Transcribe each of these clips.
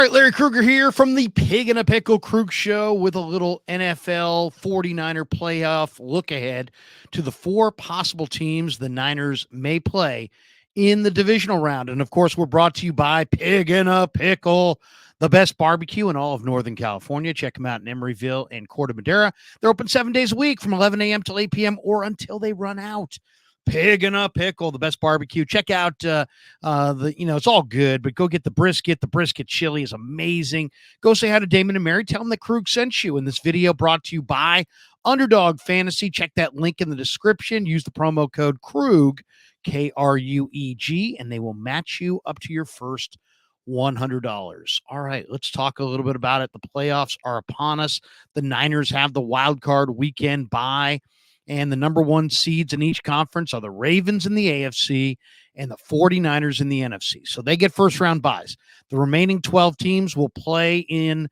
All right, Larry Krueger here from the Pig in a Pickle Krug Show with a little NFL 49er playoff look ahead to the four possible teams the Niners may play in the divisional round. And of course, we're brought to you by Pig in a Pickle, the best barbecue in all of Northern California. Check them out in Emeryville and Corte Madera. They're open 7 days a week from 11 a.m. till 8 p.m. or until they run out. Pig in a Pickle, the best barbecue. Check out it's all good, but go get the brisket. The brisket chili is amazing. Go say hi to Damon and Mary. Tell them that Krug sent you. In this video brought to you by Underdog Fantasy. Check that link in the description. Use the promo code Krug, K-R-U-E-G, and they will match you up to your first $100. All right, let's talk a little bit about it. The playoffs are upon us. The Niners have the wild card weekend bye. And the number one seeds in each conference are the Ravens in the AFC and the 49ers in the NFC. So they get first round buys. The remaining 12 teams will play in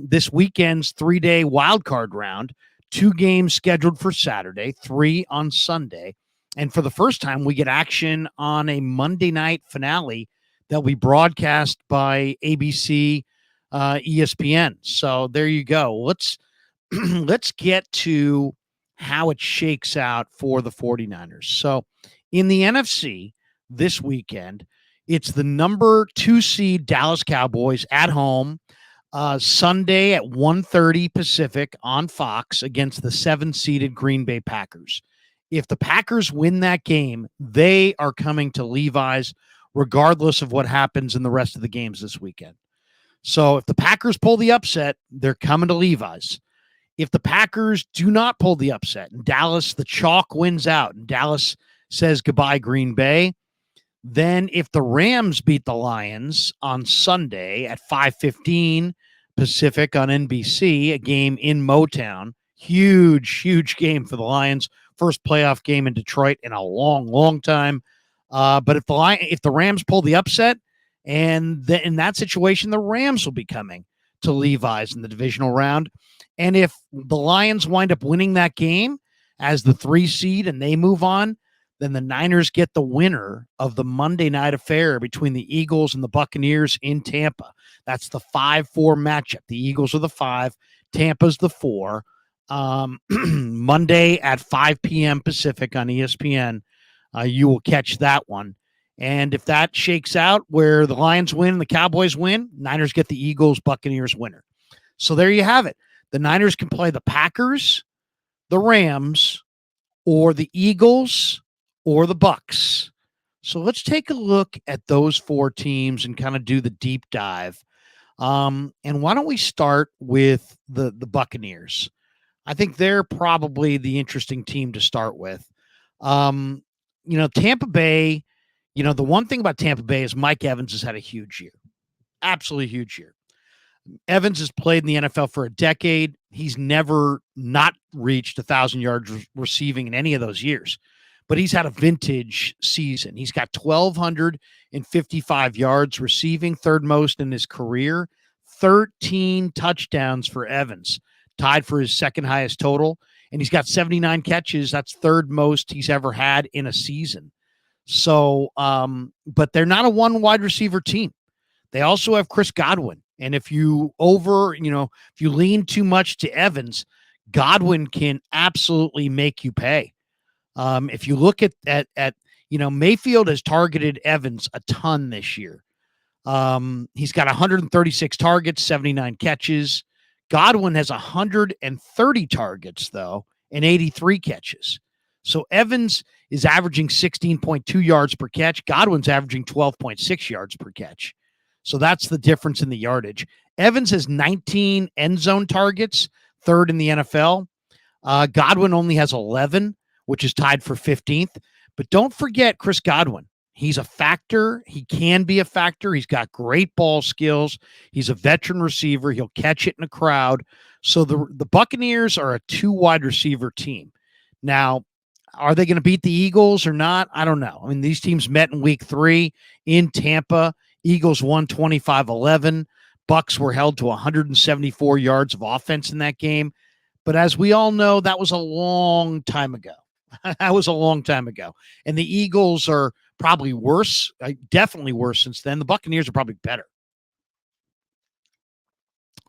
this weekend's 3-day wild card round. 2 games scheduled for Saturday, 3 on Sunday. And for the first time, we get action on a Monday night finale that we broadcast by ABC, ESPN. So there you go. Let's get to how it shakes out for the 49ers. So in the NFC this weekend, it's the number 2 seed Dallas Cowboys at home Sunday at 1:30 Pacific on Fox against the 7-seeded Green Bay Packers. If the Packers win that game, they are coming to Levi's regardless of what happens in the rest of the games this weekend. So if the Packers pull the upset, they're coming to Levi's. If the Packers do not pull the upset and Dallas, the chalk wins out and Dallas says goodbye Green Bay, then if the Rams beat the Lions on Sunday at 5:15 Pacific on NBC, a game in Motown, huge game for the Lions, first playoff game in Detroit in a long time. But if the Rams pull the upset, and in that situation, the Rams will be coming to Levi's in the divisional round. And if the Lions wind up winning that game as the 3 seed and they move on, then the Niners get the winner of the Monday night affair between the Eagles and the Buccaneers in Tampa. That's the 5-4 matchup. The Eagles are the 5, Tampa's the 4. Monday at 5 p.m. Pacific on ESPN, you will catch that one. And if that shakes out where the Lions win and the Cowboys win, Niners get the Eagles, Buccaneers winner. So there you have it. The Niners can play the Packers, the Rams, or the Eagles, or the Bucs. So let's take a look at those 4 teams and kind of do the deep dive. And why don't we start with the Buccaneers? I think they're probably the interesting team to start with. Tampa Bay, the one thing about Tampa Bay is Mike Evans has had a huge year. Absolutely huge year. Evans has played in the NFL for a decade. He's never not reached 1,000 yards receiving in any of those years, but he's had a vintage season. He's got 1,255 yards receiving, third most in his career, 13 touchdowns for Evans, tied for his second highest total, and he's got 79 catches. That's third most he's ever had in a season. So, but they're not a one wide receiver team. They also have Chris Godwin. And if you lean too much to Evans, Godwin can absolutely make you pay. If you look at Mayfield has targeted Evans a ton this year. He's got 136 targets, 79 catches. Godwin has 130 targets, though, and 83 catches. So Evans is averaging 16.2 yards per catch. Godwin's averaging 12.6 yards per catch. So that's the difference in the yardage. Evans has 19 end zone targets, third in the NFL. Godwin only has 11, which is tied for 15th. But don't forget Chris Godwin. He's a factor. He can be a factor. He's got great ball skills. He's a veteran receiver. He'll catch it in a crowd. So the Buccaneers are a 2 wide receiver team. Now, are they going to beat the Eagles or not? I don't know. I mean, these teams met in week 3 in Tampa. Eagles won 25-11. Bucs were held to 174 yards of offense in that game. But as we all know, that was a long time ago. That was a long time ago. And the Eagles are probably worse, definitely worse since then. The Buccaneers are probably better.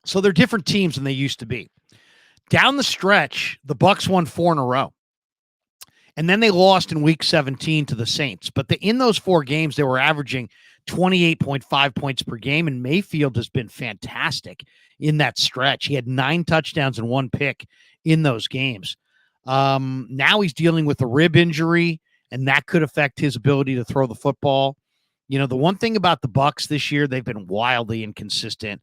So they're different teams than they used to be. Down the stretch, the Bucks won 4 in a row. And then they lost in week 17 to the Saints. But in those 4 games, they were averaging 28.5 points per game. And Mayfield has been fantastic in that stretch. He had 9 touchdowns and 1 pick in those games. Now he's dealing with a rib injury, and that could affect his ability to throw the football. You know, the one thing about the Bucks this year, they've been wildly inconsistent.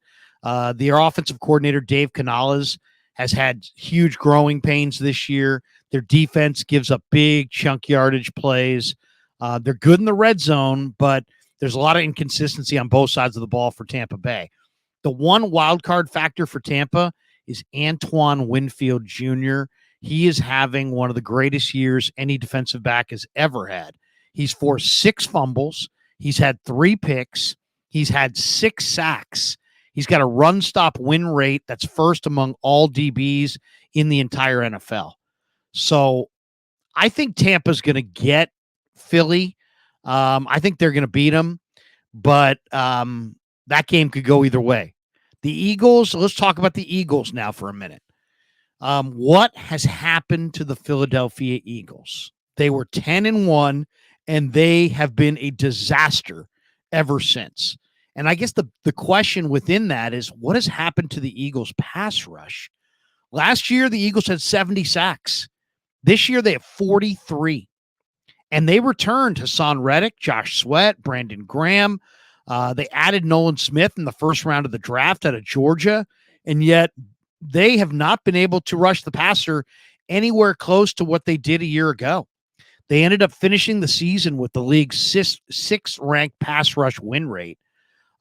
Their offensive coordinator, Dave Canales, has had huge growing pains this year. Their defense gives up big chunk yardage plays. They're good in the red zone, but there's a lot of inconsistency on both sides of the ball for Tampa Bay. The one wild card factor for Tampa is Antoine Winfield Jr. He is having one of the greatest years any defensive back has ever had. He's forced 6 fumbles. He's had 3 picks. He's had 6 sacks. He's got a run-stop win rate that's first among all DBs in the entire NFL. So I think Tampa's going to get Philly. I think they're going to beat them, but that game could go either way. The Eagles, let's talk about the Eagles now for a minute. What has happened to the Philadelphia Eagles? They were 10-1, and they have been a disaster ever since. And I guess the question within that is, what has happened to the Eagles' pass rush? Last year, the Eagles had 70 sacks. This year, they have 43. And they returned Hassan Reddick, Josh Sweat, Brandon Graham. They added Nolan Smith in the first round of the draft out of Georgia. And yet, they have not been able to rush the passer anywhere close to what they did a year ago. They ended up finishing the season with the league's 6th ranked pass rush win rate.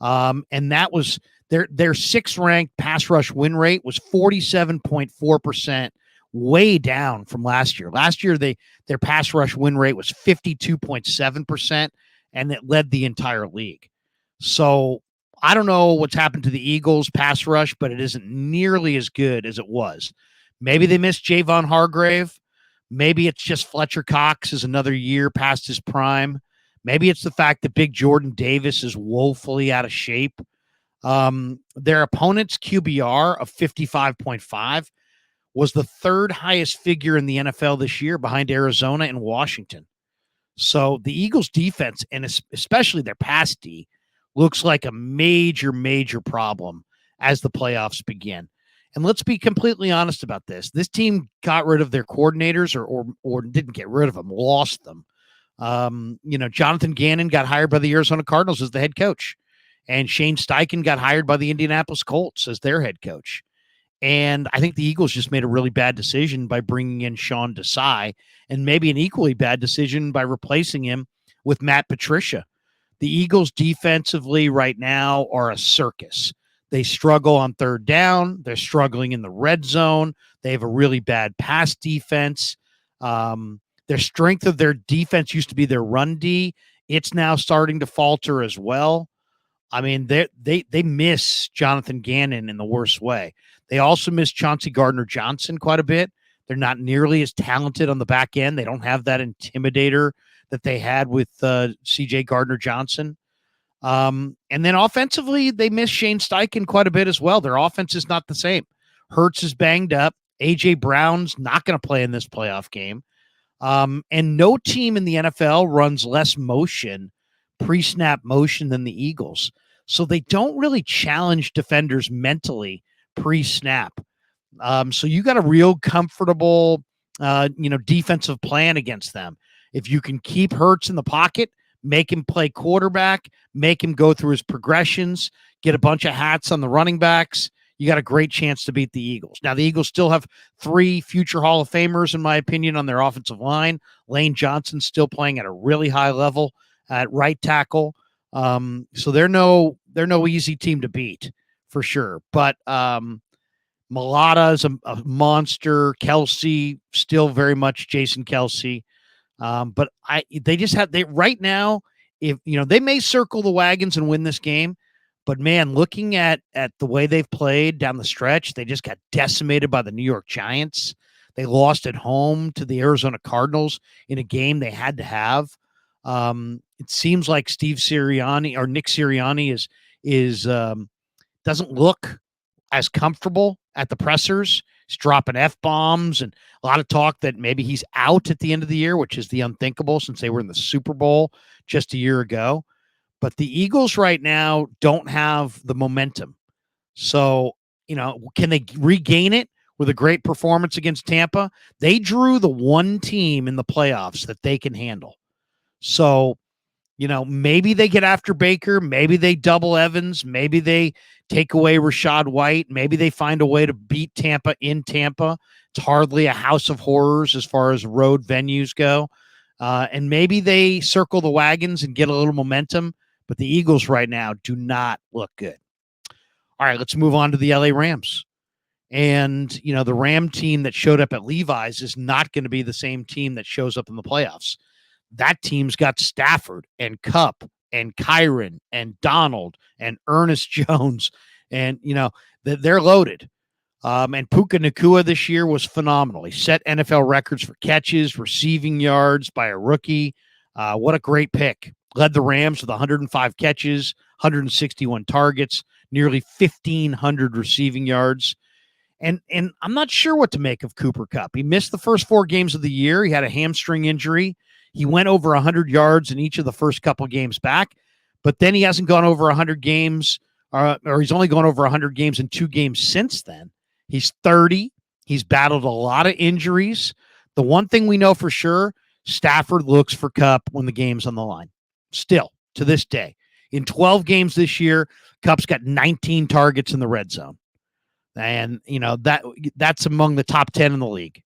And that was their 6th ranked pass rush win rate was 47.4%, way down from last year. Last year, their pass rush win rate was 52.7%, and it led the entire league. So I don't know what's happened to the Eagles pass rush, but it isn't nearly as good as it was. Maybe they missed Javon Hargrave. Maybe it's just Fletcher Cox is another year past his prime. Maybe it's the fact that Big Jordan Davis is woefully out of shape. Their opponent's QBR of 55.5 was the 3rd highest figure in the NFL this year, behind Arizona and Washington. So the Eagles' defense, and especially their pass D, looks like a major, major problem as the playoffs begin. And let's be completely honest about this. This team got rid of their coordinators or didn't get rid of them, lost them. Jonathan Gannon got hired by the Arizona Cardinals as the head coach, and Shane Steichen got hired by the Indianapolis Colts as their head coach. And I think the Eagles just made a really bad decision by bringing in Sean Desai, and maybe an equally bad decision by replacing him with Matt Patricia. The Eagles defensively right now are a circus. They struggle on 3rd down. They're struggling in the red zone. They have a really bad pass defense. Their strength of their defense used to be their run D. It's now starting to falter as well. I mean, they miss Jonathan Gannon in the worst way. They also miss Chauncey Gardner-Johnson quite a bit. They're not nearly as talented on the back end. They don't have that intimidator that they had with C.J. Gardner-Johnson. And then offensively, they miss Shane Steichen quite a bit as well. Their offense is not the same. Hurts is banged up. A.J. Brown's not going to play in this playoff game. And no team in the NFL runs less motion, pre-snap motion, than the Eagles. So they don't really challenge defenders mentally pre-snap. So you got a real comfortable, defensive plan against them. If you can keep Hurts in the pocket, make him play quarterback, make him go through his progressions, get a bunch of hats on the running backs, you got a great chance to beat the Eagles. Now, the Eagles still have 3 future Hall of Famers, in my opinion, on their offensive line. Lane Johnson's still playing at a really high level at right tackle. So they're no easy team to beat for sure. But Mulata is a monster. Kelsey, still very much Jason Kelsey. But they right now, if they may circle the wagons and win this game, but man, looking at the way they've played down the stretch, they just got decimated by the New York Giants. They lost at home to the Arizona Cardinals in a game they had to have. It seems like Steve Sirianni or Nick Sirianni is doesn't look as comfortable at the pressers. He's dropping F-bombs and a lot of talk that maybe he's out at the end of the year, which is the unthinkable since they were in the Super Bowl just a year ago. But the Eagles right now don't have the momentum. So, can they regain it with a great performance against Tampa? They drew the one team in the playoffs that they can handle. So, maybe they get after Baker. Maybe they double Evans. Maybe they take away Rachaad White. Maybe they find a way to beat Tampa in Tampa. It's hardly a house of horrors as far as road venues go. And maybe they circle the wagons and get a little momentum. But the Eagles right now do not look good. All right, let's move on to the LA Rams. And, the Ram team that showed up at Levi's is not going to be the same team that shows up in the playoffs. That team's got Stafford and Kupp and Kyron and Donald and Ernest Jones. And, they're loaded. And Puka Nacua this year was phenomenal. He set NFL records for catches, receiving yards by a rookie. What a great pick. Led the Rams with 105 catches, 161 targets, nearly 1,500 receiving yards. And I'm not sure what to make of Cooper Kupp. He missed the first 4 games of the year. He had a hamstring injury. He went over 100 yards in each of the first couple games back, but then he hasn't gone over 100 games, or he's only gone over 100 games in 2 games since then. He's 30. He's battled a lot of injuries. The one thing we know for sure, Stafford looks for Kupp when the game's on the line. Still, to this day. In 12 games this year, Kupp's got 19 targets in the red zone. And, that's among the top 10 in the league.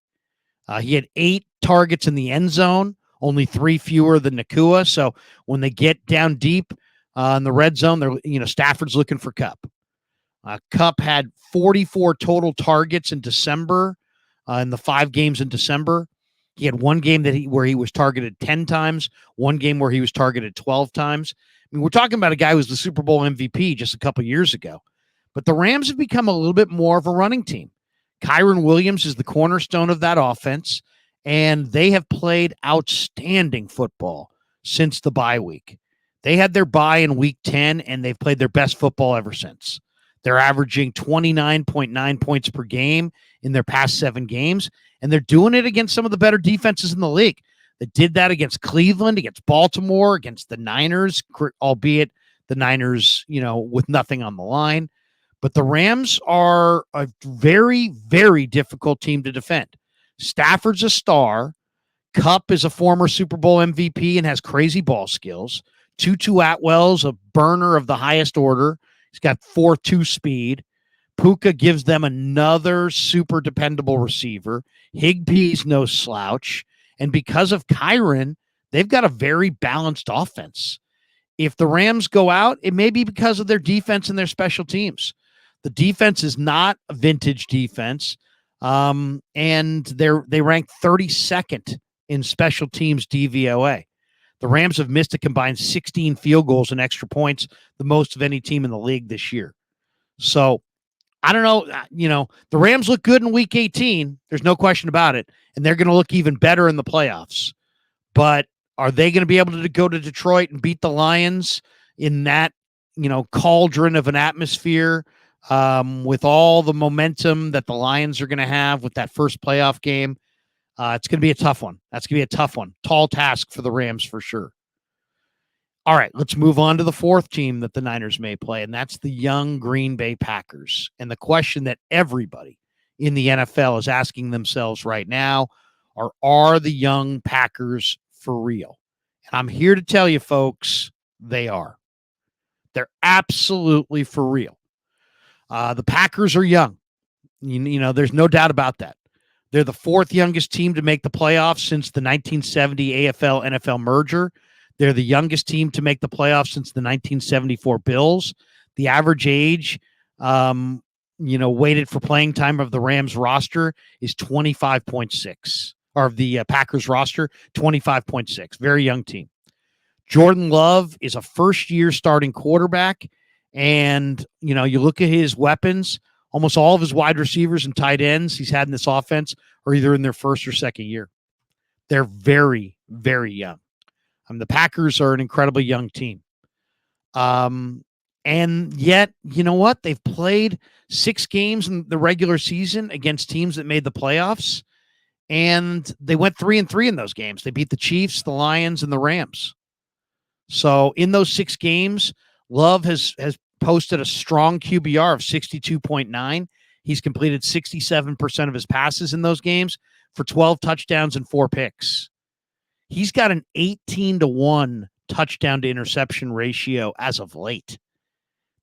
He had 8 targets in the end zone, only 3 fewer than Nacua. So when they get down deep in the red zone, they're, Stafford's looking for Kupp. Kupp had 44 total targets in December, in the 5 games in December. He had one game where he was targeted 10 times, one game where he was targeted 12 times. I mean, we're talking about a guy who was the Super Bowl MVP just a couple years ago. But the Rams have become a little bit more of a running team. Kyron Williams is the cornerstone of that offense, and they have played outstanding football since the bye week. They had their bye in week 10, and they've played their best football ever since. They're averaging 29.9 points per game in their past 7 games, and they're doing it against some of the better defenses in the league. They did that against Cleveland, against Baltimore, against the Niners, albeit the Niners, with nothing on the line. But the Rams are a very, very difficult team to defend. Stafford's a star. Kupp is a former Super Bowl MVP and has crazy ball skills. Tutu Atwell's a burner of the highest order. He's got 4.2 speed. Puka gives them another super dependable receiver. Higbee's no slouch. And because of Kyron, they've got a very balanced offense. If the Rams go out, it may be because of their defense and their special teams. The defense is not a vintage defense, and they rank 32nd in special teams DVOA. The Rams have missed a combined 16 field goals and extra points, the most of any team in the league this year. So I don't know. The Rams look good in week 18. There's no question about it. And they're going to look even better in the playoffs. But are they going to be able to go to Detroit and beat the Lions in that, cauldron of an atmosphere with all the momentum that the Lions are going to have with that first playoff game? It's going to be a tough one. That's going to be a tough one. Tall task for the Rams for sure. All right, let's move on to the 4th team that the Niners may play, and that's the young Green Bay Packers. And the question that everybody in the NFL is asking themselves right now are the young Packers for real? And I'm here to tell you, folks, they are. They're absolutely for real. The Packers are young. There's no doubt about that. They're the 4th youngest team to make the playoffs since the 1970 AFL-NFL merger. They're the youngest team to make the playoffs since the 1974 Bills. The average age, weighted for playing time of the Rams roster is 25.6, or of the Packers roster, 25.6. Very young team. Jordan Love is a first-year starting quarterback, and, you look at his weapons, almost all of his wide receivers and tight ends he's had in this offense are either in their first or second year. They're very, very young. The Packers are an incredibly young team. And yet, you know what? They've played 6 games in the regular season against teams that made the playoffs, and they went 3-3 in those games. They beat the Chiefs, the Lions, and the Rams. So in those 6 games, Love has posted a strong QBR of 62.9. He's completed 67% of his passes in those games for 12 touchdowns and 4 picks. He's got an 18-1 touchdown to interception ratio as of late.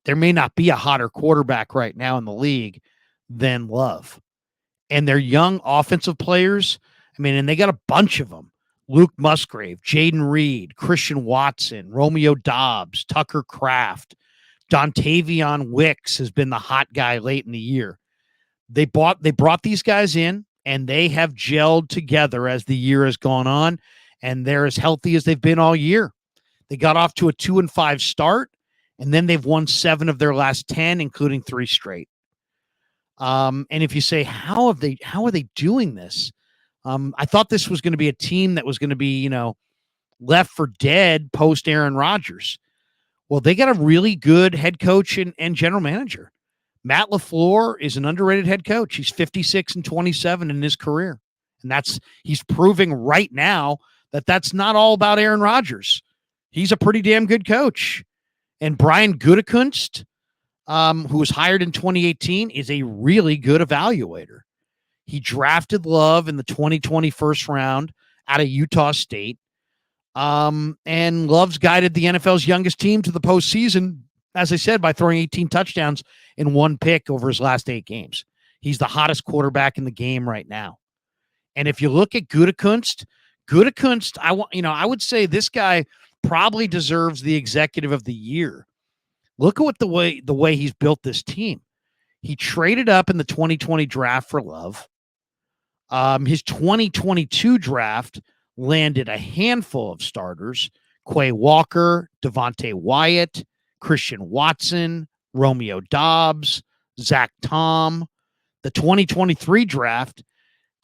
There may not be a hotter quarterback right now in the league than Love. And they're young offensive players. I mean, and they got a bunch of them. Luke Musgrave, Jaden Reed, Christian Watson, Romeo Dobbs, Tucker Kraft, Dontavion Wicks has been the hot guy late in the year. They brought these guys in, and they have gelled together as the year has gone on, and they're as healthy as they've been all year. They got off to a 2-5 start, and then they've won 7 of their last 10, including 3 straight. And if you say, how are they doing this? I thought this was going to be a team that was going to be, left for dead post Aaron Rodgers. Well, they got a really good head coach and general manager. Matt LaFleur is an underrated head coach. He's 56-27 in his career. And he's proving right now that that's not all about Aaron Rodgers. He's a pretty damn good coach. And Brian Gutekunst, who was hired in 2018, is a really good evaluator. He drafted Love in the 2020 first round out of Utah State. And Love's guided the NFL's youngest team to the postseason, as I said, by throwing 18 touchdowns and 1 pick over his last 8 games. He's the hottest quarterback in the game right now. And if you look at Gutekunst, I would say this guy probably deserves the executive of the year. Look at the way he's built this team. He traded up in the 2020 draft for Love. His 2022 draft landed a handful of starters: Quay Walker, Devontae Wyatt, Christian Watson, Romeo Dobbs, Zach Tom. The 2023 draft,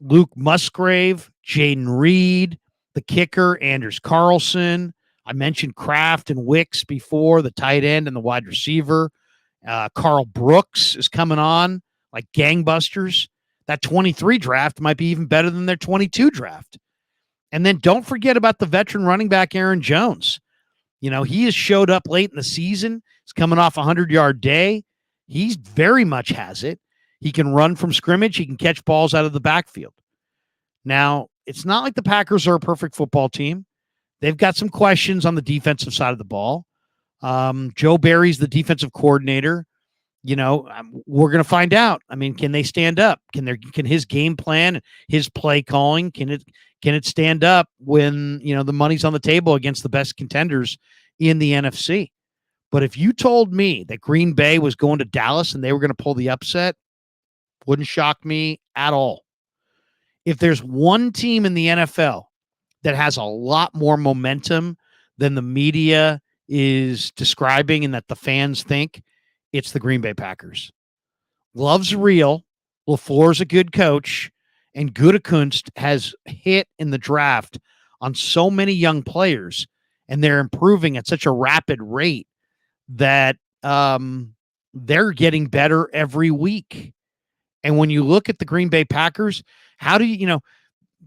Luke Musgrave, Jaden Reed, the kicker, Anders Carlson. I mentioned Kraft and Wicks before, the tight end and the wide receiver. Carl Brooks is coming on like gangbusters. That 23 draft might be even better than their 22 draft. And then don't forget about the veteran running back, Aaron Jones. He has showed up late in the season. He's coming off a 100-yard day. He very much has it. He can run from scrimmage. He can catch balls out of the backfield. Now, it's not like the Packers are a perfect football team. They've got some questions on the defensive side of the ball. Joe Barry's the defensive coordinator. We're going to find out. I mean, can they stand up? Can his game plan, his play calling, can it stand up when, the money's on the table against the best contenders in the NFC? But if you told me that Green Bay was going to Dallas and they were going to pull the upset, wouldn't shock me at all. If there's one team in the NFL that has a lot more momentum than the media is describing and that the fans think, it's the Green Bay Packers. Love's real. LaFleur's a good coach. And Gutekunst has hit in the draft on so many young players, and they're improving at such a rapid rate that they're getting better every week. And when you look at the Green Bay Packers, how do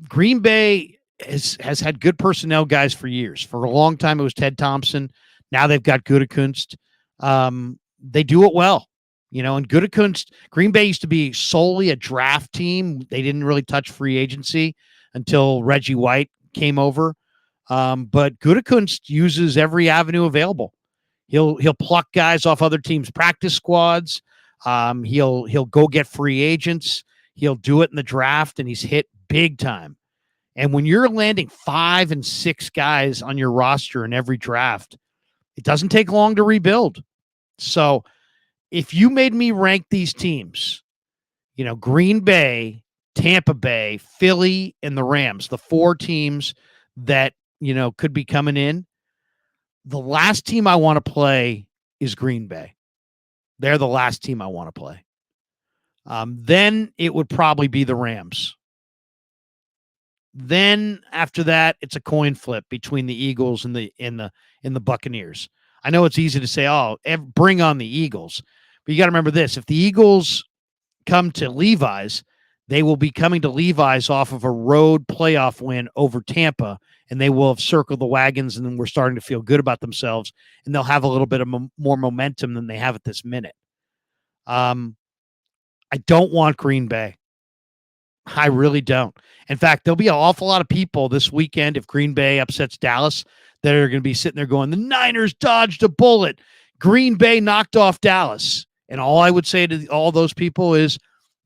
Green Bay has had good personnel guys for years. For a long time, it was Ted Thompson. Now they've got Gutekunst. They do it well. And Gutekunst, Green Bay used to be solely a draft team. They didn't really touch free agency until Reggie White came over. But Gutekunst uses every avenue available. He'll pluck guys off other teams' practice squads. He'll go get free agents. He'll do it in the draft, and he's hit big time. And when you're landing 5 and 6 guys on your roster in every draft, it doesn't take long to rebuild. So if you made me rank these teams, Green Bay, Tampa Bay, Philly, and the Rams, the 4 teams that, could be coming in, the last team I want to play is Green Bay. They're the last team I want to play. Then it would probably be the Rams. Then after that, it's a coin flip between the Eagles and the Buccaneers. I know it's easy to say, oh, bring on the Eagles. But you got to remember this. If the Eagles come to Levi's, they will be coming to Levi's off of a road playoff win over Tampa, and they will have circled the wagons, and then we're starting to feel good about themselves, and they'll have a little bit of more momentum than they have at this minute. I don't want Green Bay. I really don't. In fact, there'll be an awful lot of people this weekend if Green Bay upsets Dallas that are going to be sitting there going, the Niners dodged a bullet. Green Bay knocked off Dallas. And all I would say to all those people is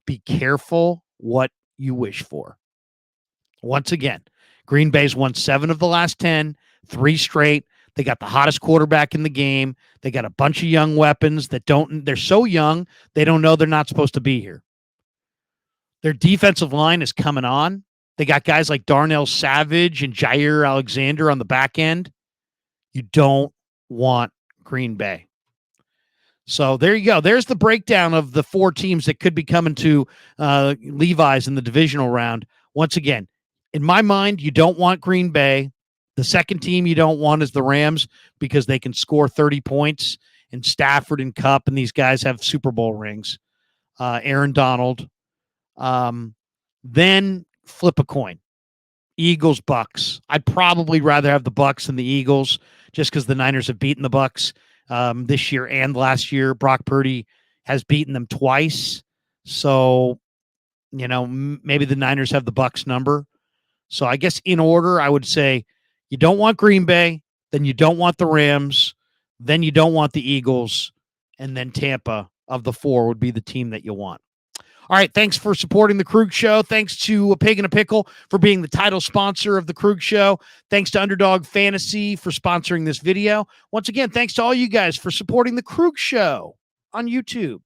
be careful what you wish for. Once again, Green Bay's won 7 of the last 10, 3 straight. They got the hottest quarterback in the game. They got a bunch of young weapons they're so young, they don't know they're not supposed to be here. Their defensive line is coming on. They got guys like Darnell Savage and Jair Alexander on the back end. You don't want Green Bay. So there you go. There's the breakdown of the 4 teams that could be coming to Levi's in the divisional round. Once again, in my mind, you don't want Green Bay. The second team you don't want is the Rams because they can score 30 points, and Stafford and Kupp and these guys have Super Bowl rings. Aaron Donald. Then flip a coin. Eagles, Bucks. I'd probably rather have the Bucks than the Eagles just because the Niners have beaten the Bucks this year and last year. Brock Purdy has beaten them twice. So, maybe the Niners have the Bucks number. So I guess in order, I would say you don't want Green Bay, then you don't want the Rams, then you don't want the Eagles, and then Tampa of the 4 would be the team that you want. All right, thanks for supporting the Krug Show. Thanks to A Pig and a Pickle for being the title sponsor of the Krug Show. Thanks to Underdog Fantasy for sponsoring this video. Once again, thanks to all you guys for supporting the Krug Show on YouTube.